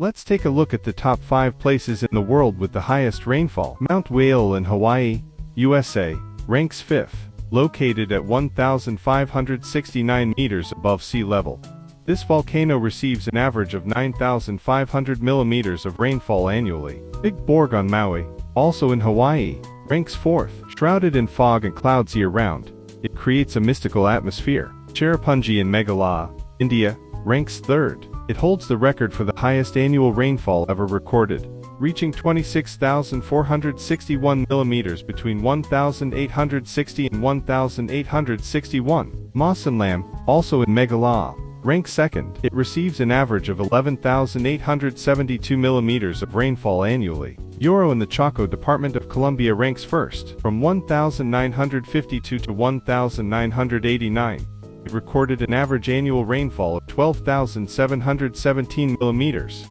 Let's take a look at the top 5 places in the world with the highest rainfall. Mount Whale in Hawaii, USA, ranks 5th, located at 1,569 meters above sea level. This volcano receives an average of 9,500 millimeters of rainfall annually. Big Borg on Maui, also in Hawaii, ranks 4th, shrouded in fog and clouds year-round. It creates a mystical atmosphere. Cherrapunji in Meghalaya, India, ranks 3rd. It holds the record for the highest annual rainfall ever recorded, reaching 26,461 millimeters between 1,860 and 1,861. Masinlam, also in Meghalaya, ranks 2nd. It receives an average of 11,872 millimeters of rainfall annually. Yoro in the Chaco Department of Colombia ranks 1st, from 1,952 to 1,989. It recorded an average annual rainfall of 12,717 millimeters.